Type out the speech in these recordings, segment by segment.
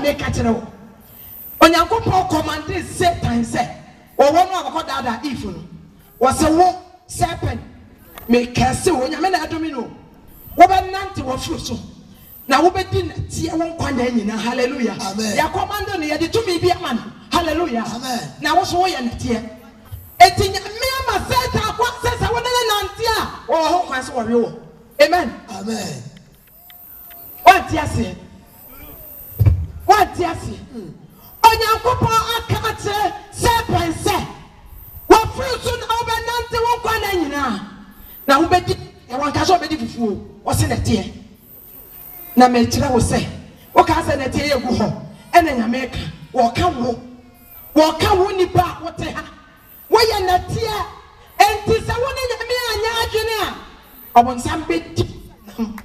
me catch no. Onyankopon commanded Satan say, or one of God that evil was a war serpent. Me kase wo nyame na adomi no wo be nante wo fruso na wo be di tie won kwanda nyina hallelujah ya commando ne ye de tumi bi ama hallelujah na wo so wo ye ntie eti nyame ama seta kwa sesa wo ne nante a wo ho kwan so wo wo amen what ase onyankopon aka ate serpent say wo fruso na wo be nante won kwanda nyina na ubedi e wanka so obedi fufuo o se nete na me kire wo se wo ka se nete ye gu ho ena nyame ka wo ka wo nipa wo te ha wo ye nete enti se wo ne nyame anya adwene a obonsam bedi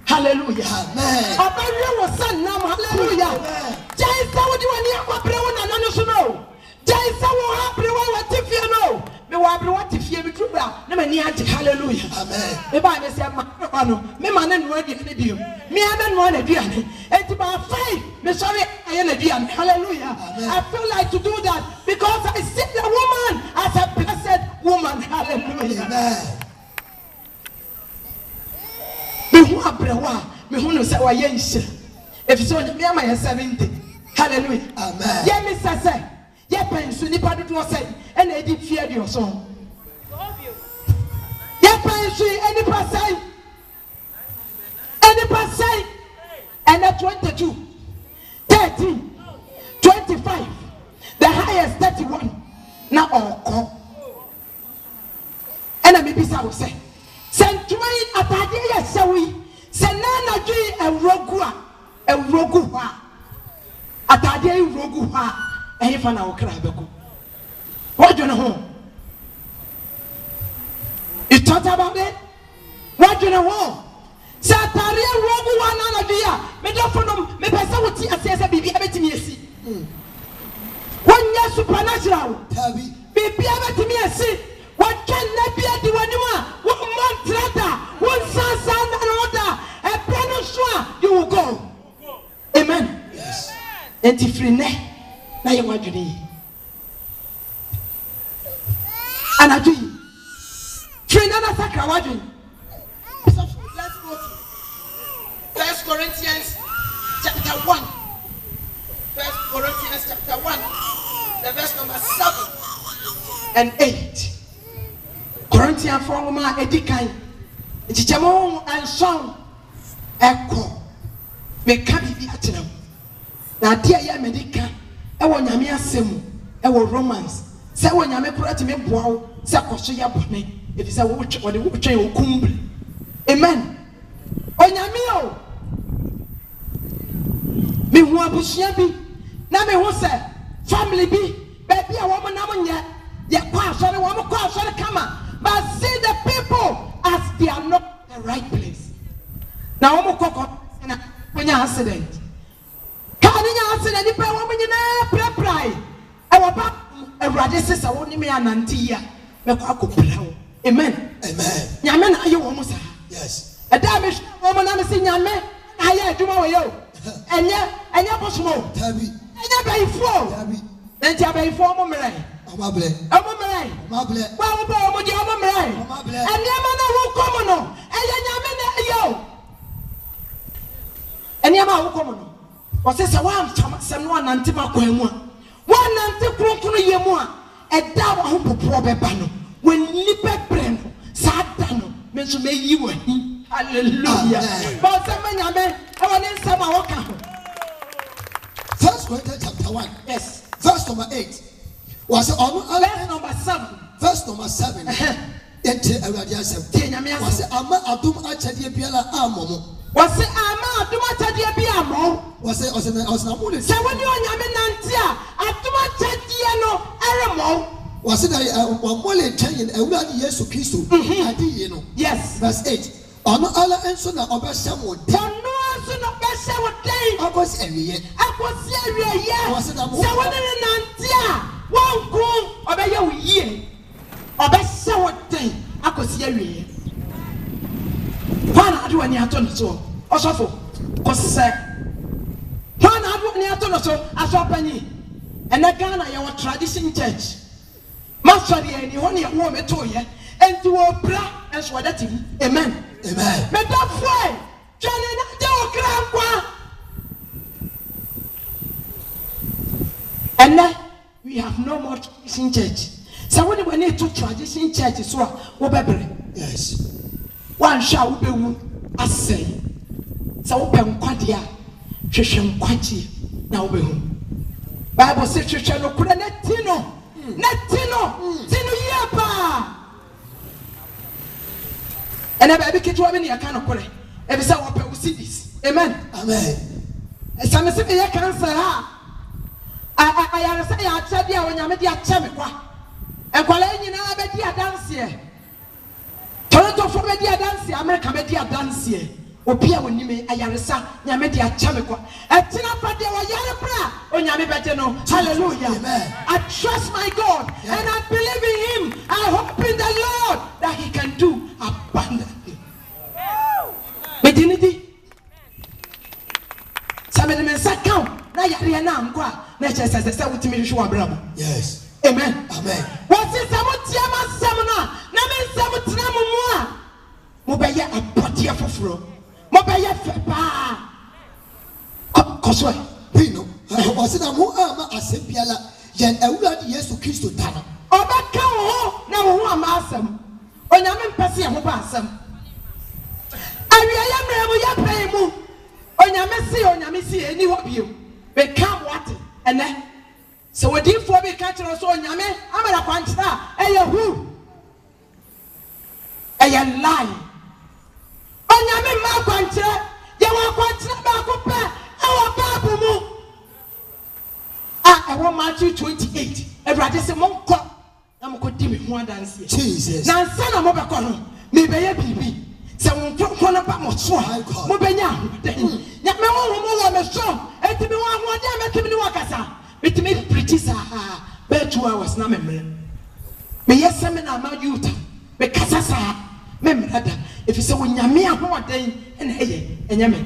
hallelujah amen obawe wo san nam hallelujah jai se wo di wani akwabre wo na no so no jai se wo ha bre wo watifie no me wa bre watifie bi trubra na mani ante hallelujah amen me ba me se ma no me ma na no adi ne bio me aba no na aduane enti ba fai me sorry aye na aduane hallelujah I feel like to do that because I see the woman as a blessed woman hallelujah amen me hu abrewa me hu no se wa ye nhyira efiso me ama ye 70 hallelujah amen ye me say ye pensu nipa dodo say and edi fear the so ye pensu any person and 22 13 25 the highest 31 na oko and me bisa wo say sentwai atade ye sewi senana dwi ewrogu ha atade ewrogu ha efa na okra beko what do you know you talk about it what do you know satari ewrogu wa na na dia me dofonom me pese woti asese bibi abetimi esi wonya supernatural tabi bibi abetimi esi watchen na bia di wanima wo mantrata wo sansa na roda e plano so you will go amen yes enti free ne na ye wadwene anadwi free na sakra wadwene. Let's go to 1 Corinthians chapter 1. 1 Corinthians chapter 1, the verse number 7 and 8. Corinthians 4 ma edikan echichemo anson eko me ka bibi atenam na dia ya medikan e wo nyame asem e wo romance se wo nyame kurati me boawo se koso ya bone e fi se wo de wo twen okumbre amen onyame o me hu abusia bi na me hu se family bi baby a wo mo na mo nye ye kwa asore wo mo kwa asore kama but see the people as they are not the right place now wo mo kokko na wonya accident kaninya accident ni pe wo mo nyina preprai e wo ba awrade sesa wo ni me ananti ya me kwa akopra wo amen nyame na aye wo mo sa yes eda me wo mo na me si nyame aye aduma wo yo enye bosumo tabi enye bayifo tabi enti abayifo mo mere omable wa wo ba mo di ombre eniama na wo komo no eye nyame na yo eniama wo komo no wo se wa am sem no anante makwan mu a wa anante kronkron ye mu a eda wo ho popo be ba no wani pebre no sada no me so meyi wani hallelujah ba se me nyame e woni nsem a wo ka ho 1 Corinthians chapter 1 yes verse number 8 was on verse number 7 verse number 7 ente awurade asem tie nyame asem was ama adom achade biala amomo was ama adom achade bia mo was na mo le se woni onyame nante a adom achade no eremo was na mo le twen awurade Yesu Kristo ade ye no yes verse 8 ono ala enso na obehye mo de ono enso na obehye wo den akosi awiye se woni nante a wonku obeye wo yie obehye wo den akosi awie kwana ade wani ato ne so osofo kose kwana ade ni ato no so asopani ene Ghana ye wo tradition church masori ani ho ne wo meto ye enti wo bra enso wadatim amen Amen. me da foi twene na je wo kra kwa and we have no more tradition church so when need to tradition church so wo bebre Yes. one sha wo bewu asay so wo pem kwade a hwehwem kwachi na wo behu Bible says hwehwe no kura na tino yepa and ebe kitwa be ne yaka no kore ebe say wo pe wo cities amen Amen. some say be cancer ha I say ya chadi a wonyame de ache me kwa enkwala nyina be di adanse Toronto for be di adanse America be di adanse obi a wonime ayaresa nyame de ache me kwa etina pade wo yare bra onyame beje no hallelujah. Amen. I trust my God and I believe in him. I hope in the Lord that he can do abundantly. Medinidi Samedi men sakam na yare na nkwa na chese se wutimi hwehwe abramo. Yes. Amen. Amen. What is samutia masem na men samutina mu a mo beye apoti afoforo mo beye fepa koso Pino. Osina mu ama asempiala yen awurade Yesu Kristo dana. obeka ho na wo ama asem onyame mpese ye ho ba asem awiya ya mremu ya pay mu onyame si eni ho bio be come what ene so wodi fo be ka kire so onyame amara kwantra eye hu eye lie onyame ma kwantra ye wa kwantra ba ko pe awo Bible mu I want Matthew 28 everybody say monko na mko di me ho adanse Jesus. na nsa na mo be ko no me be ye bibi se won ko na ba mo so mo be nya nya me wo me so enti me wo ahode me kimi ni wakasa me preach sa be 2 hours na me me yes seminar ma youth me kasa sa me mrada if you say wo nyame ahoden na eye enyame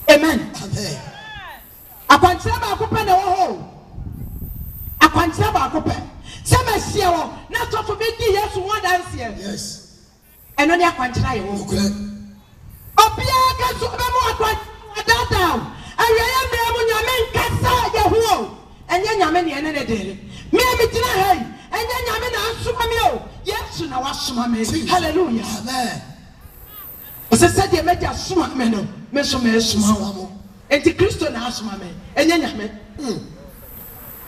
amen. Amen. Akwantra ba ko pe na wo ho akwantra ba ko pe se ma hie wo na to fo be di Yesu ho dance Yes. eno ne akwantra ye wo Okay. obia ga so be mo akwantra dada awie ya me mo nyame nkasa ye ho enye nyame ne ene ne de me tina hai enye nyame na asoma me o Yesu na wasoma me hallelujah. Amen. O se de meja asoma me no me so me asoma wo enti Kristo na asoma me enye nyame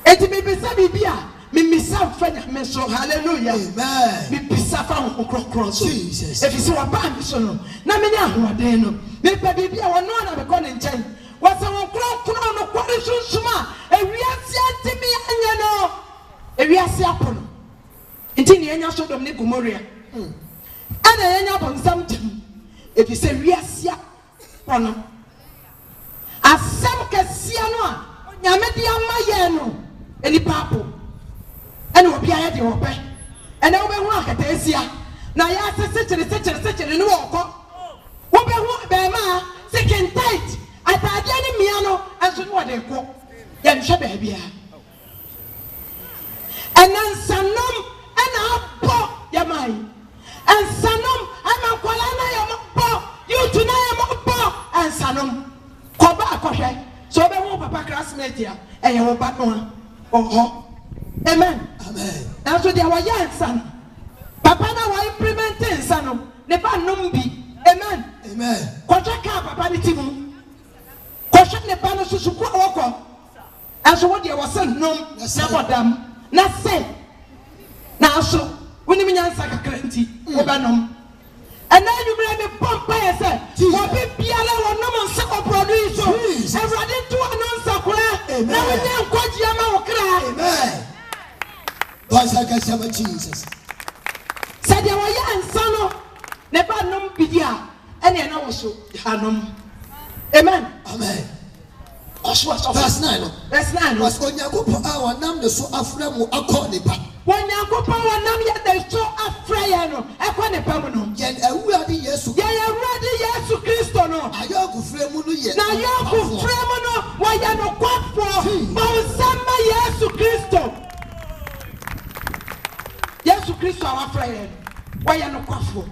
enti me bisa bibia me misa fa nyame so hallelujah. Amen. Me bisa fa ho krokro so Jesus. if you say wa ba me so no na me nya ahoden no me pa bibia wo no na be ko ne nchen wo se wo krokro no kware sunsuma ewiase antimi anya no ewiase apono enti ne enya Sodom ne Gomorrah ana enya bonsam tem if you say wiase apono asem kasia no a nyame dia maye no eni papo ene obi aye de ope ene wo be hu akatasia na ya sechere no woko wo be hu be ma second tight atade ni mia no enso no de ko ya nhwe ba bia enen sanom ena apo ya mai en sanom ama kwala na ya mo you to na ya mo en sanom koba akohwe so be hu papa classmate ya eye wo ba no oho amen. Amen. And so they were young son. Papa na wa implementing son. Ne ba numbi. Amen. Amen. Kwacha ka papa ni timu. Kwacha ne ba no susu kwa woko. And so what they was son nom na bodam. Na say. Na so woni mi nyansa kakra nti obanom. And then you bring me pump by say. What be biala wo nom nsa ko produce so. Everybody to announce akura. Na we dey kwaji ama wo kra. Amen. Boys, I can say Jesus. Said there were young son, never nom bidia, and then also Hanum. Amen. Amen. Verse 9. Verse 9. Was on Yakupo our name the so Aframu Akonipa. When Yakupo our name yet they so Afrayano, Aquanipamuno. Yen a ready Yesu. Yea, ready Yesu Christo no. Ayaku Fremunu yet. Now Yaku Fremono, wɔyɛ no kɔfoɔ bɔnsɛmma Yesu Kristo a wafra yɛn wɔyɛ no kɔfoɔ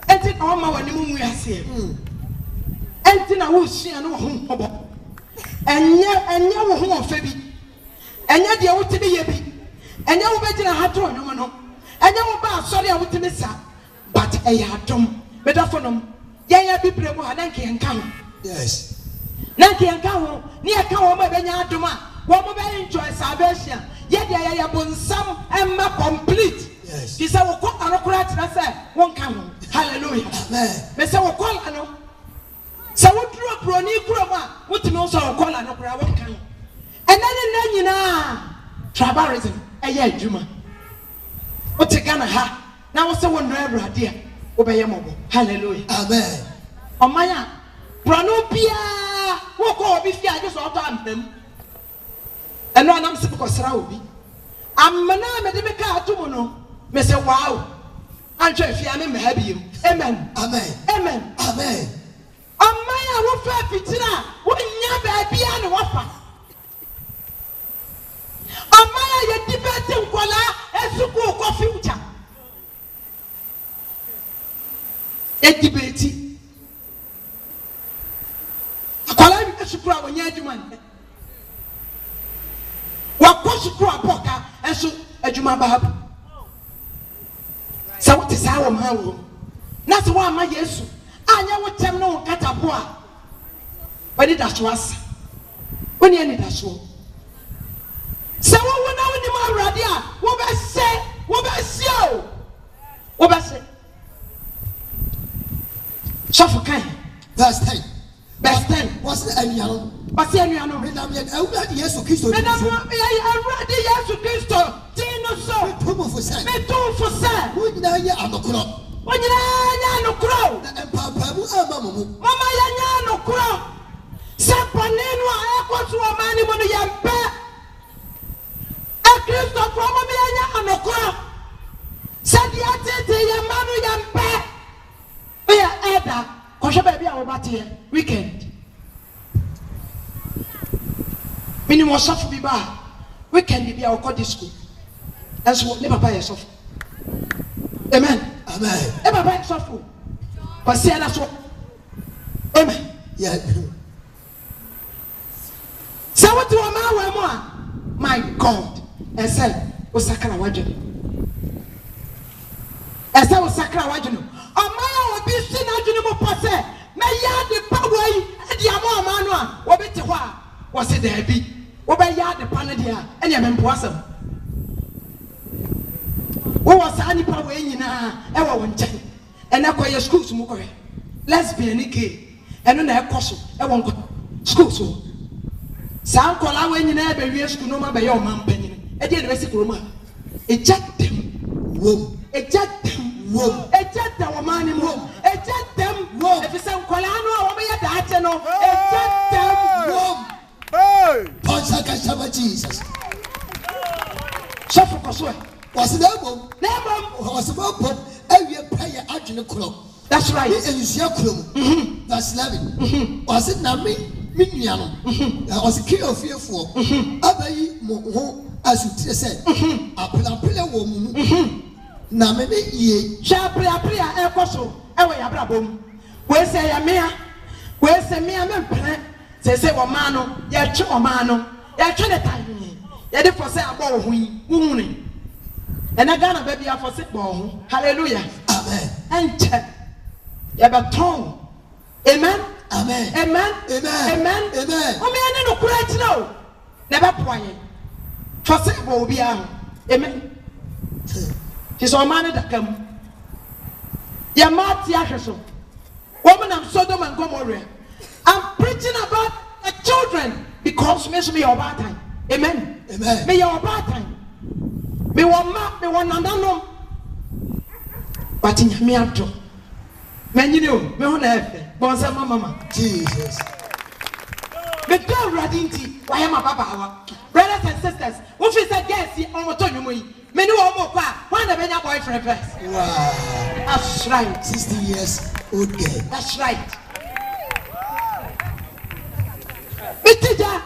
enti na ɔma wɔ ne mu aseɛ enti na wɔsua no wɔ ho nkɔbɔ ɛnyɛ wo ho ɔfɛ bi ɛnyɛ deɛ wotumi yɛ bi ɛnyɛ wo bɛgyina ha to ɔnwom no ɛnyɛ wo ba asɔre a wotumi sa but ɛyɛ adom medafo nom yɛyɛ bibire mu ha na nka yɛnka ho yes na nka yɛnka ho ne yɛka wɔn a ɛbɛnya adom a wɔn mo bɛyɛ enjoy salvation yɛdeɛ yɛyɛ bonsam ɛma complete yes ti sɛ wokɔ anokora kyerɛ sɛ wonka ho hallelujah amen me sɛ wokɔ ano sɛ woduro broni kurom a wotumi wo sɛ wokɔ anokora wonka ho ɛnɛ ne nna nyinaa tribalism ɛyɛ adwuma wote Ghana ha na wo sɛ wo nnɔ Awurade a wobɛyɛ mmɔbɔ hallelujah amen ɔman a brɔno biara wokɔ obi fie a gye sɛ ɔtɔ amnam ɛno anam sɛ bɛkɔsra obi amana a mede me kaa to mu no me sɛ wow antwɛ afia me mmaha biem amen amen amen amen ɔman a wofa fitina a wonya baabia ne wɔfa ɔman a yɛdi bɛte nkɔlaa ɛsukuu kɔ future ɛdi bɛti akɔlaa bi ɛsukuu a wɔnyɛ adwuma nnɛ wakɔ sukuu abɔka ɛnso adwuma baabu sɛ wote saa wɔ maa wɔ na sɛ woama Yesu anyɛ wo tɛm ne wo nkatapo a wɔde da so asa wone ani da soɔ sɛ wowo na wonim Awurade a wobɛhyɛ o wobɛhyɛ sɔfo kan verse 10 wɔse anuanom menam yɛn Awurade Yesu Kristo Awurade Yesu Kristo din no so metomfo sɛ wo nyinaa yɛ anokorɔ na mpampaamu ama mo mu mama yɛnyɛ anokorɔ sɛ bɔne no a ɛkɔ so wɔ ɔman no mu no yɛmpɛ akristofoɔ mama yɛnyɛ anokorɔ sɛ deɛ atete yɛma no yɛmpɛ woyɛ ɛda kɔhwɛ baabi a wɔbateɛ weekend minim ɔsɔfo bi ba weekend bi a wɔkɔ disco ɛnso ne papa yɛ sɔfo amen amen e papa yɛ sɔfo kɔsi ɛna so amen sɛ wote wɔ maa wɔ mu a my God ɛsɛ wo sakra wadwene ɔman a obi si n'adwene mu pɔ sɛ mɛyɛ ade pa wɔ yi ɛde ama ɔman no a wɔbɛte hɔ a wɔse daabi wobɛyɛ ade pa no deɛ a ɛne ɛmempoa sɛm wowɔ saa nipa wɔ nyinaa ɛwɔ wo nkyɛn ɛnɛ kɔyɛ schools mu kɔyɛ lesbian ne gay ɛno na ɛkɔ so ɛwɔ nkɔ schools wɔ saa nkɔla wɔ nyinaa bɛwie school no ma bɛyɛ ɔman panyin ɛdeɛ na bɛsi kurom a ɛgya dɛm ɛgya dɛm ɔman ne mu ɛgya dɛm ɛfisɛ nkɔla no a wɔbɛyɛ daakye no ɛgya dɛm Ponsakashama Jesus. sɔfo kɔ so ɛ Was the album? Never Was about pop every prayer out in the club. That's right. And you see a club. That's 11. Was it not me? Miniano. I was a kid of fear for. Abayi mo as you said. Apple woman. Na maybe ye. Shall play a prayer aircoso. Ewa ya brabom. We say ya mea. We say me a man. Say mano. Ya chu mano. Ya chu the time. Ya de for say about who. And I gonna baby for sick ball. Hallelujah. Amen. And you have a tongue. Amen. Amen. Amen. Amen. Amen. Amen. Oh man, no correct no. Never point. For sick ball be out. Amen. She's all man that come. Your mouth so. Woman of Sodom and Gomorrah. I'm preaching about the children because me your bad time. Amen. Amen. Me your bad time. Me want me want nandano. But in me abdo. Men you know, me want to bonsa mama. Jesus. Me go radinti. Why am I papa? Brothers and sisters, what is that guess? On what you mean? Me know more pa. Why the benya boyfriend first? Wow. That's right. 60 years old girl. That's right. Me tija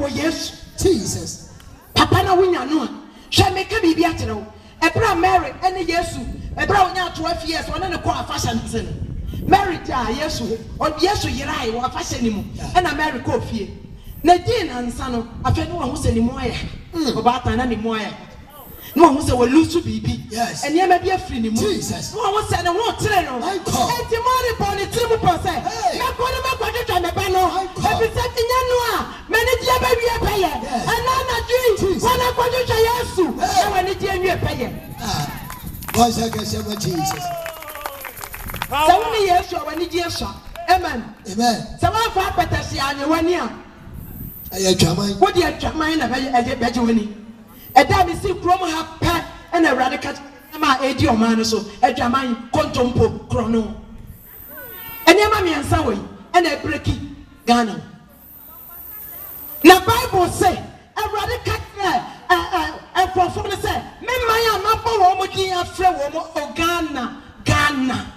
wo yesu Jesus. papa na wonya no a hwe meka bibi akyere wo ebra Mary ene yesu ebra wonya 12 years one ne ko afasha nsen Mary ja yesu o yesu yirai wo afasha ni mu ena Mary ko fie na din ansa no afɛ no ho sɛ ni mu aya obaata na ni mu aya no ho sɛ wo lusu bibi ene ma bi afiri ni mu no ho sɛ ne ho tere no enti mari boni tiri mu pɔ sɛ na ko ne ma kwadwa me ba no ebi sɛ tinya no a me ne dia ba wie pɛyɛ ana na dwi wana kwadwa yesu e wani dia wie pɛyɛ What's that Jesus? So when yesu wani dia so amen so wa fa petasi anya wani a ayatwaman wo dia twaman na beje wani eda mi si krom ha pa na awrade ka ma edi o man so adwaman kontompo krono enema mi ansa we na ebreki Ghana na Bible say awrade ka for say me man amapa wo mo din afre wo mo Ghana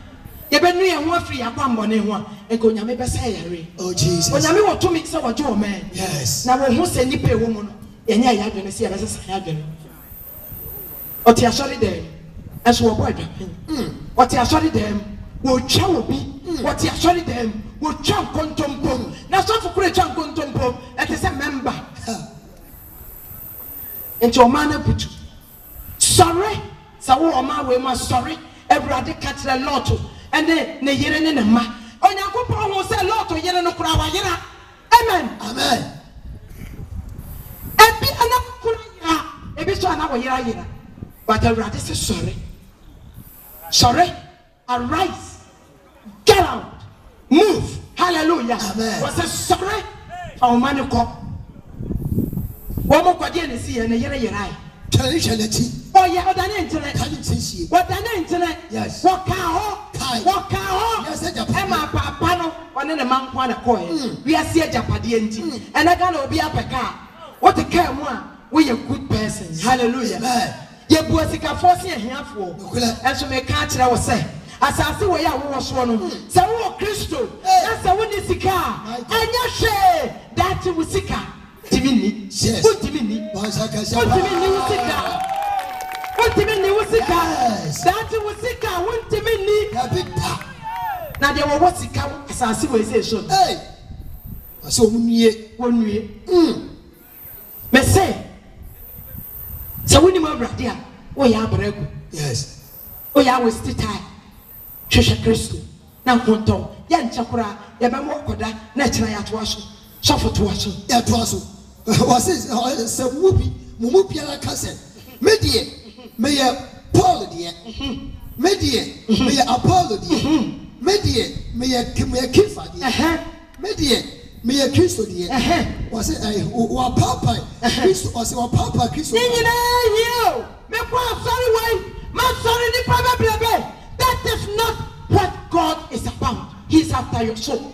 ye benu ye ho afri akwambone ho enko nyame besa yare oh Jesus onyame wo to me say wo jo man yes na wo ho se nipa wo mo no ye nya ya adwene se ya besa sa ya adwene oti asori dem eso wo boy dwapen oti asori dem wo twa wo bi oti asori dem wo twa kontompo na so fukure twa kontompo ete se member enti o man na butu sorry sawo o ma we ma sorry everade katre lot ene ne yere ne ma onyankopon ho se lot yere no kura wa yera amen ebi ana kura yera ebi so ana wo yera but everade say sorry arise get out move hallelujah amen was sorry o man ko wo mo kwade ne si ye ne yere ai Traditionality. Oh yeah, what an internet. What an internet. Yes. What car? Yes, Emma Papano, one in a man, one a coin. We are see a Japadian, and I can't be up a car. What a car one. We a good person. Hallelujah. Ye Boasica forcing a handful. As you may catch it, I was say. As I see where I was one. So, Christo, that's a winning car. And you say that you will see car. Timini, yes. What Timini? What Timini was it? What Timini was it? That was it. What Timini? Now there were what's it count as I see where say so. Hey, so 1 year. Me say, so when you are ready, we are break. Yes. We are with the time. Church Christo. Now, Ponto, Yan Chakura, Yabamo Koda, naturally at Washu, suffer to us. At Washu. Was it some Mupia cousin? Media, may Paul dear, Media, may Apollo dear, Media, may a Kifa dear, Media, may a Christo dear. Was it a Papa? Christo was our Papa Christo. You, make one sorry way, my sorry, the probably. That is not what God is about. He's after your soul.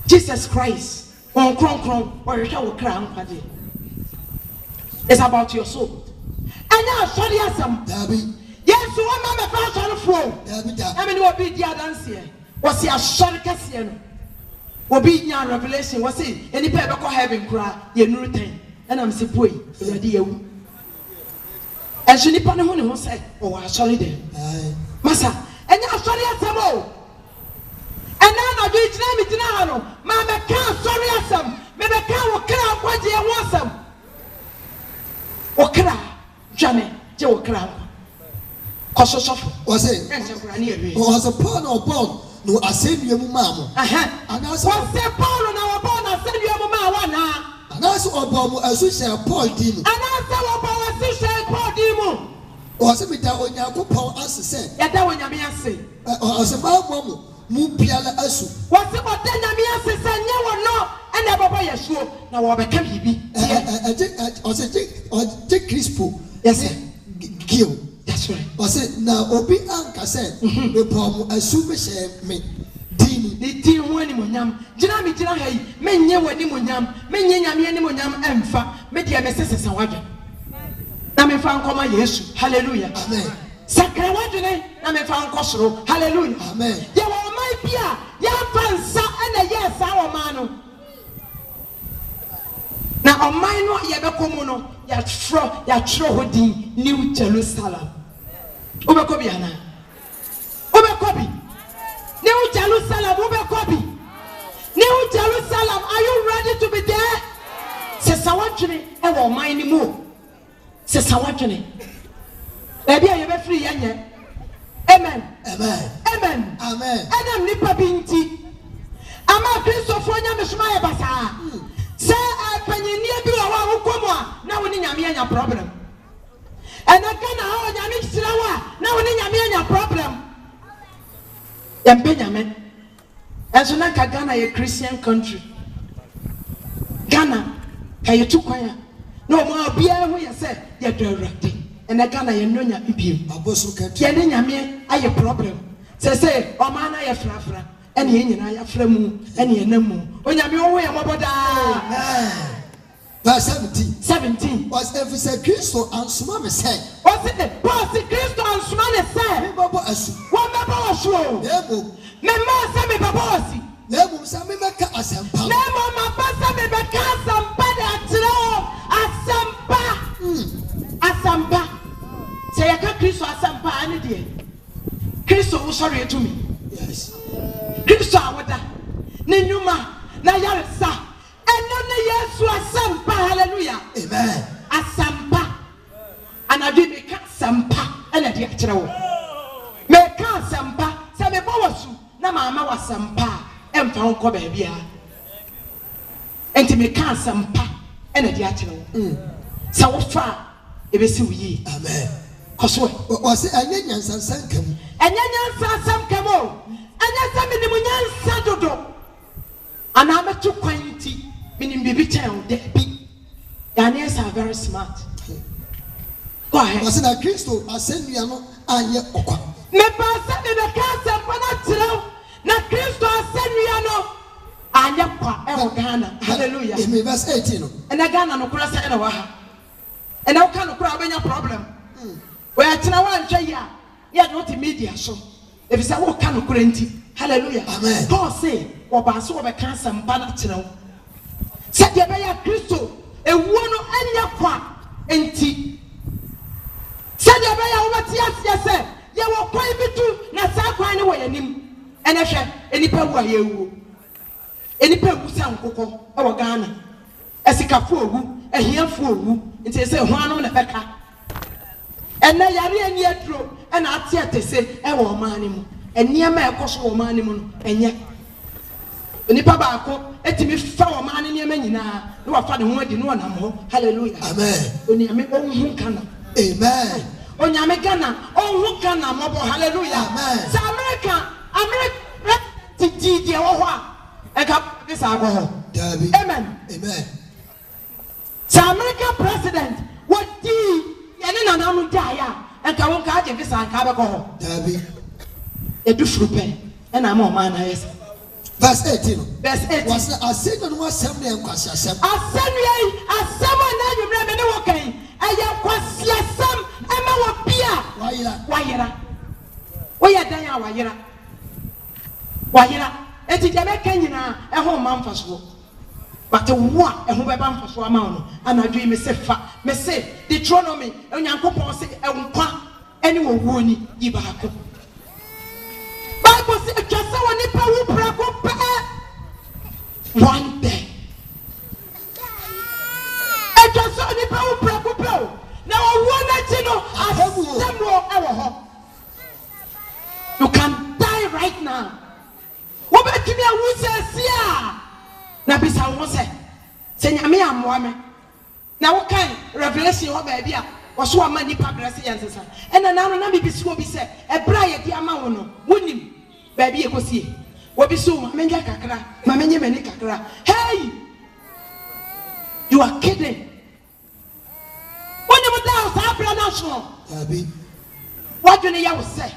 Jesus Christ. On cron or you shall crown. It's about your soul. And now, sorry, some Dabby. Yes, one man first on the floor. I mean, what be the dance here? Was he a short Cassian? What be your revelation? Was it any paper called heaven cry? You know, and I'm saying, boy, dear. And she nipped on the who said, oh, I sorry there. Massa, and now, sorry, some more. And now I do it now, Mamma can't sorry as some. Maybe can't cry what you want some. What cry, Johnny, Joe Crown. Cause was it? Was a pawn or bone? No, I send you, Mamma. And I saw a pawn on our bone. I send you, Mamma. And I saw a bomb as we say a Paul demon. And I saw a bomb as we say a Paul demon. Was it that when you go as I said? Yeah, that when you say. As a mamma. Mupiala asu. What's about then? I mean, I said, no, and I baba yeshuo. Now, what became he be? I take Crispo. Yes, sir. Gil. That's right. Was it now? Obi Anka said, the problem assume me. Dini, the tea when Munyam, Jinami Jinahi, Menya when Munyam, Menya Munyam, Emfa, Media Messrs. and Wagon. Now, me found Koma Yesu. Hallelujah. Amen. Sakrawajene, na me found Kosro. Hallelujah. Amen. Ya wa mai pia, ya fansa and a yes our manu. wobɛkɔ no yɛatwerɛ hɔ din New Jerusalem. Wobɛkɔ bi ana? Wobɛkɔ bi? New Jerusalem, wobɛkɔ bi? New Jerusalem, are you ready to be there? Sesa wadwene ɛwɔ ɔman ni mu. Sesa wadwene. Baabi a yɛbɛfiri yɛnyɛ. Amen. Amen. Amen. Amen. Ɛnam nipa bi nti. Ama Kristofo nyame soma yɛ basaa. Sɛ panyinie bi wɔ hɔ a wokɔ mu a na wo ne nyame anya problem. Ɛna Ghana hɔ nyame kyerɛ wo a na wo ne nyame anya problem. Yɛmpɛ nyame. Ɛnso na ka Ghana yɛ Christian country. Ghana ka yɛtu kwan a na ɔmo a obiara ho yɛ sɛ yɛdɔ Awurade. Ɛna Ghana yɛnnɔ nyame biem. Abosu kɛntɛ. Yɛne nyame ayɛ problem. Sɛ ɔman na yɛ frafra. Ɛne yɛn nyinaa yɛafra mu ɛne yɛnam mu. Onyame wo ho yɛ mmɔbɔ daa. Amen. Verse 17. 17. Was efisɛ Kristo ansoma me sɛ. Ɔsi Paul si Kristo ansoma ne sɛ. Mebɛbɔ asu. Wɔn bɛbɔ wɔ so. Ebo. Mɛmɛ sɛ mebɛbɔ wɔ si. Ebo sɛ mebɛka asɛmpa. Nemo maba sɛ mebɛka asɛmpa de akyerɛ wo. Asɛmpa. Asɛmpa. Sɛ yɛka Kristo asɛmpa ane deɛ. Kristo wosɔre etumi. Yes. Kristo awoda. Ne nnwuma na yaresa. Ɛno ne Yesu asɛmpa. Hallelujah. Amen. Asɛmpa. Anadwo meka asɛmpa ɛna de akyerɛ wo. Meka asɛmpa sɛ mebɔ wɔ so na maama wɔ asɛmpa a ɛmfa wo kɔ baabi a. Enti meka asɛmpa ɛna de akyerɛ wo. Sɛ wofa a ebesi wo yie. Amen. Kɔso. Was ɛnyɛ nyansansan kam. Ɛnyɛ nyansa asɛm kam o. Ɛnyɛ sɛ menim nyansa dodo. Anaa metu kwan nti menim bibi kyɛn wo daabi. Ghanaians are very smart. Go ahead. Was na Kristo asɛnnua no anyɛ ɔkwa. Mepa sɛ mebɛka asɛmpa no akyerɛ wo na Kristo asɛnnua no anyɛ kwa ɛwɔ Ghana. Hallelujah. Amen. Verse 18 no. Ɛna Ghana no kora sɛ ɛna wɔ ha. Ɛna woka no kora wobɛnya problem. Wɔyɛtena woanhwɛ yi a yɛde wote media so. Ɛfisɛ woka no kora nti. Hallelujah. Amen. Paul say wɔbaa so wɔbɛka asɛmpa no akyerɛ wo. Sɛdeɛ ɛbɛyɛ Kristo ewuo no ɛnyɛ kwa nti. Sɛdeɛ ɛbɛyɛ wobɛte aseɛ sɛ yɛwɔ kwan bi tu na saa kwan no wɔ yɛnim. Ɛnɛ hwɛ enipa wu a yɛwuo. Enipa wu sɛ nkokɔ ɛwɔ Ghana. Ɛsikafo owu, ɛhiafo owu. Nti sɛ ho anom na bɛka. Ɛnɛ yare ani aduro ɛna ate atese ɛwɔ ɔman ne mu. Ɛnneɛma ɛkɔ so wɔ ɔman ne mu no ɛnyɛ. Onipa baako etimi fa ɔman ne nneɛma nyinaa na wafa ne ho adi na ɔnam hɔ. Hallelujah. Amen. Onyame ɔnhu kana. Amen. Onyame Ghana ɔnhu kana mɔbɔ. Hallelujah. Amen. Sɛ America ti deɛ wɔ hɔ a ɛka bi saa kɔ hɔ. Dabi. Amen. Amen. Sɛ American president wɔdi yɛne nananom gyaeɛ a ɛnka wo nka agye bi saa nka bɛkɔ hɔ. Dabi. Edu furu pɛ ɛna ama ɔman na ayɛ sɛ. Verse 18 no. Verse 18. Was asɛnnua no asɛm ne nkwasi asɛm. Asɛnnua yi asɛm a na anwummerɛ me ne wɔ kan ɛyɛ kwasi asɛm ɛma wɔ bia wayera. Woyɛ dan a wayera. Eti deɛ mɛka nyinaa ɛho mma mfa soɔ. But wo a ɛho bɛba mfa so ama wo no anadwo yi me se fa me se Deuteronomy Onyankopɔn se ɛnkwa ɛne wɔ wuo ni yi baako. Bible say atwa sɛ wɔ nipa wu prako pɛ one day. Atwa sɛ wɔ nipa wu prako pɛ o na wɔ wuo n'akyi no asɛm wɔ ɛwɔ hɔ. You can die right now. Wobɛtumi awu sɛ si a na bisa wo sɛ nyame amoa me na wo kan Revelation hɔ baabi a wɔso ama nipa brɛ sɛ yɛnsesa ɛna na no na bibisi wo bi sɛ ɛbra yɛde ama wo no wonim baabi yɛkɔsie wobi so ma menga kakra ma menye mani kakra. Hey, you are kidding. Wonim da saa bra national Dabi. wadwene yɛ wo sɛ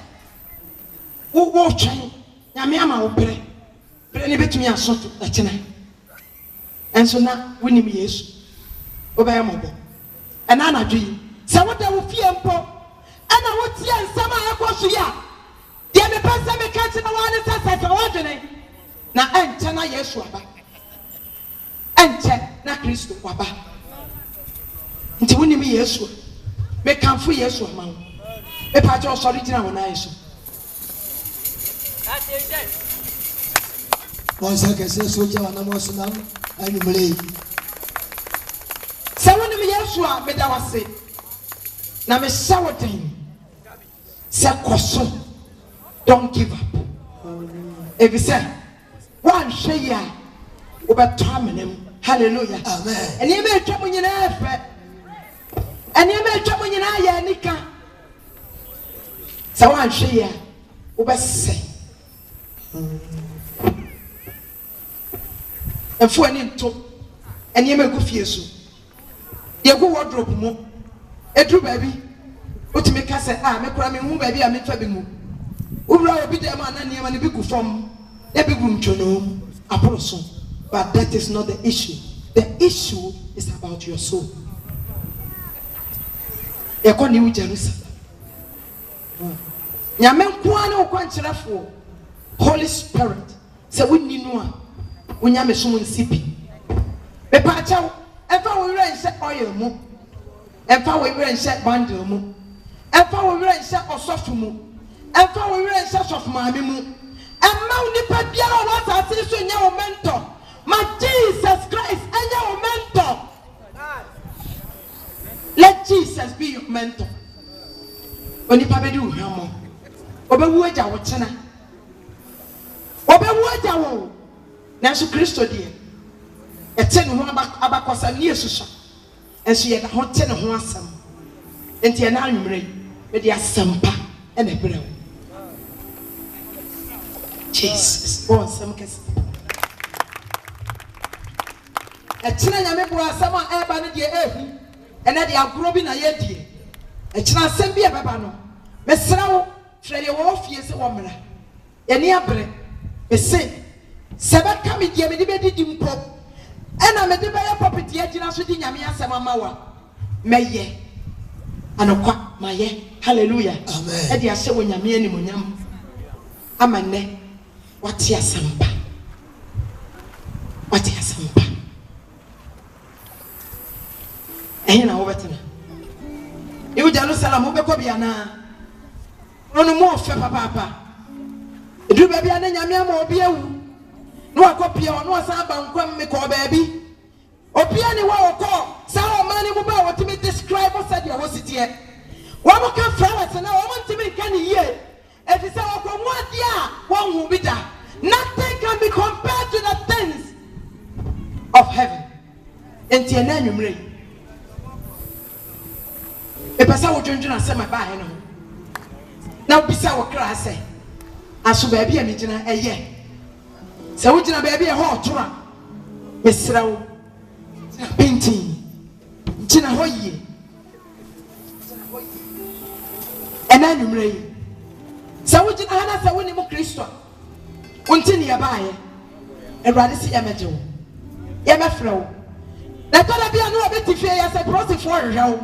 wo twɛn nyame ama wo brɛ ne betumi asoto ɛkyena. Enso na wonim Yesu obɛyɛ mɔbɔ ɛna anadwo yi sɛ woda wo fie mpo ɛna wotie nsɛm a ɛkɔ so ya deɛ mepɛ sɛ meka kyerɛ wo ne sɛ sɛ wodwene na ɛnkyɛ na Yesu aba ɛnkyɛ na Kristo waba. nti woni me Yesu me kanfo Yesu ama wo me pa cho sorry tina wona Yesu once I can say soldier and I'm also now and you believe se woni me Yesu a me da wase na me shawten se koso don't give up if you say one share obetaminem hallelujah amen eni me twa mo nyina efe eni me twa mo nyina ya nika se one share obese efo ani nto eni me go fie so ye go wardrobe mo edru baabi otimi ka se me kura me hu baabi a me fa bi mu ubra obi dem anani ma ne bi gu fam e bi gu ntwono aporoso. But that is not the issue. The issue is about your soul. Eko New Jerusalem. Nyame nkoane okwankyerefo Holy Spirit. Se wonni no a wonyame so nsipi. Me pa chawo efa wo wira nse oil mu. Efa wo wira nse bundle mu. Efa wo wira nse osofu mu. Efa wo wira nse sofu maame mu. Emma unipa bia o wata ase so nya o mentor. My Jesus Christ, and your mentor. Let Jesus be your mentor. Oni pa bedu hamo. Obewu aja wo chena. Obewu aja wo. Nanso Kristo die. Ete ne ho abakosa ne Yesusa. Enso ye da ho te ne ho asam. Enti na anwumre me de asampa e na brew. Jesus, oh sam kesi. Echina nyame bo asama eba ne de ehu ene de agoro bi na ye die echina asem bi ebeba no mesra wo frede wo fie se wo mra eni abre ese sebeka me die me de bedidi mpo ena me de be ye property agina so di nyame asema mawa meye anokwa maye hallelujah amen e de ase wo nyame ani monyam amane wate asampa wate asampa ehina wo betena New Jerusalem wo bekọ bia na onu mo fe papa edu ba bia na nyame ama obi awu no akopia ono asa ba nkwam me ko baabi obi ani wa okọ sa o mani mo ba wotimi describe said your hositie wo mo ka flowers na wo mo ntimi kan ye efisa wo ko mo adia wo hu bi da nothing can be compared to the things of heaven enti ena nwumre e pesa wo dwendwena asema ba he no na obisa wo kra ase aso ba bia me gina eye se wo gina ba bia ho tora mesra wo painting gina ho ye ena nwumre se wo gina hana se wo ni mo Kristo unti ne ya ba ye Ewrade si ya meje wo ya mefra wo na tola bia no obetifie ya se prosifo hwehwe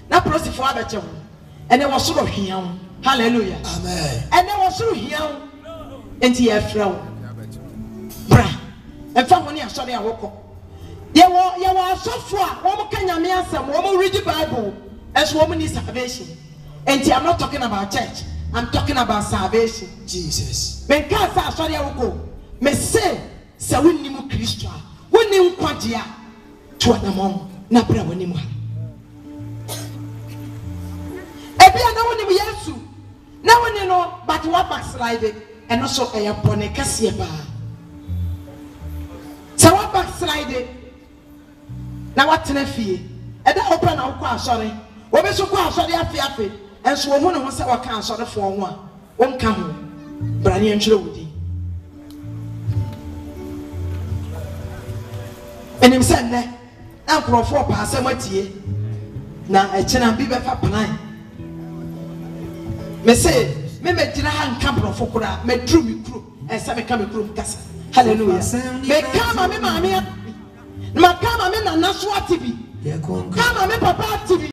na prosifo abeche wo ene wo soro hia wo hallelujah amen ene wo soro hia wo enti ya fra wo bra emfa ho ne asore awoko ye wo asofo a wo mo kanyame asem wo mo read the Bible as wo mo need salvation enti I'm not talking about church, I'm talking about salvation. Jesus men ka sa asore awoko me say se wonni mu Kristo a wonni nkwagye a to anamon na bra wonni mu ha ebia na wonni mu Yesu na wonni no but what backslide and also a yapone kase ba so what backslide na watena fie eda open na wokọ asore wo be so kọ asore afiafe enso wo hu ne ho se waka asore fo ho a wonka ho brane ntwere wudi enim se ne ankrofo pa asem atie na echena bi be fa plan me say me medina ha nka brofo kura me dru mi kuro ensa me ka me kuro kasa hallelujah me kama me maame ma kama me na naso atibi kama me papa atibi